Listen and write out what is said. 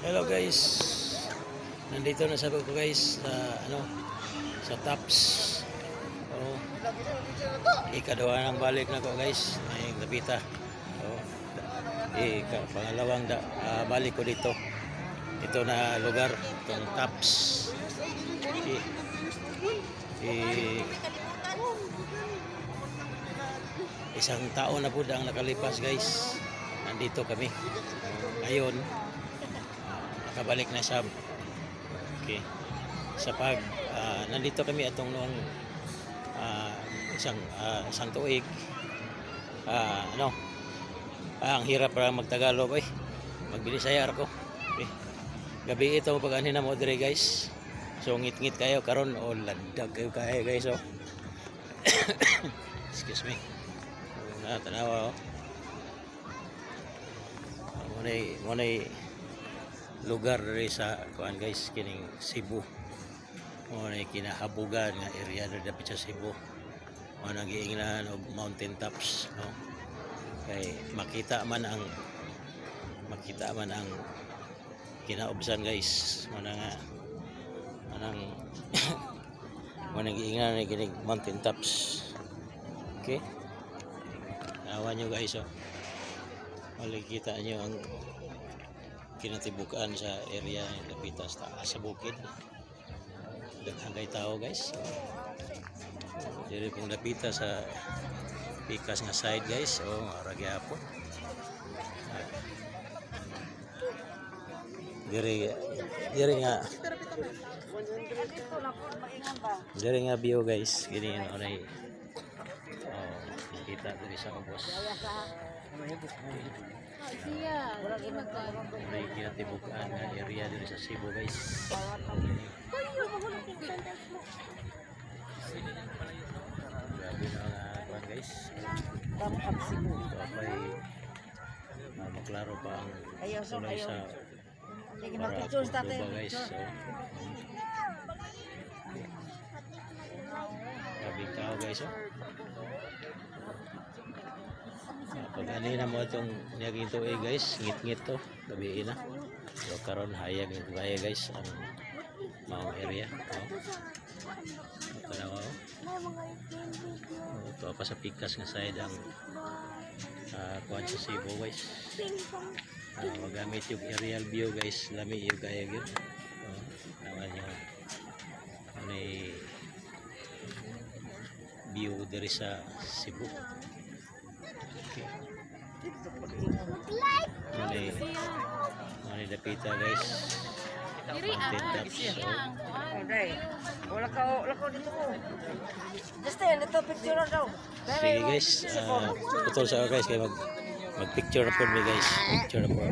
Hello guys. Nandito na sa ko guys sa sa Tops. Oh. Ikadua ng balik na ko guys, may Lapita. Oh. Pangalawang balik ko dito. Ito na lugar, itong Tops. Isang taon na po ang nakalipas guys. Nandito kami. Ngayon nakabalik na siya. Okay. Sa nandito kami atong noong isang tuig. Ang hirap para magtagalog eh. Magbinisaya ako. Okay. Gabi ito pag anhin na mo dire guys. So ngit-ngit kayo karon o landag kayo guys oh. Excuse me. Tanawa oh. Munay lugar rin sa kuan guys kining Cebu. Munay kinahabugan nga area dapit sa Cebu. Munang giingnan og mountain tops no. Kay makita man ang kinaubsan guys. Munang giingnan ni kining mountain tops. Okay? Awan nyo guys oh. Makikita nyo ang kinatibukan sa area ng Lapita sa bukid. Daghang kay tao guys. Diri pong Lapita sa pikas nga side guys. O maragi hapon. Diri nga view guys. Kini onay kita diri sa ubos. May kinatibukan nga area diri sa Cebu guys. Grabe na nga guys. Dapat Cebu. Kapay maklaro pa ang sulay sa para guys. So, grabe tao guys oh. Pag anina mo itong niyaging tuig guys, ngit-ngit to, gabi na. So karon hayag ito kaya guys ang maong area. Ito na ako. Ito pa sa pikas nga side ang kuwan sa Cebu guys. Magamit yung aerial view guys, lami yung kaya yun. Naman yung may view dari sa Cebu. Okay. Mali Lapita guys. Mountain tops. Wala ka dito ko. Just dito picture daw. Sige guys, putol sa guys kay mag picture na po guys. Picture na po.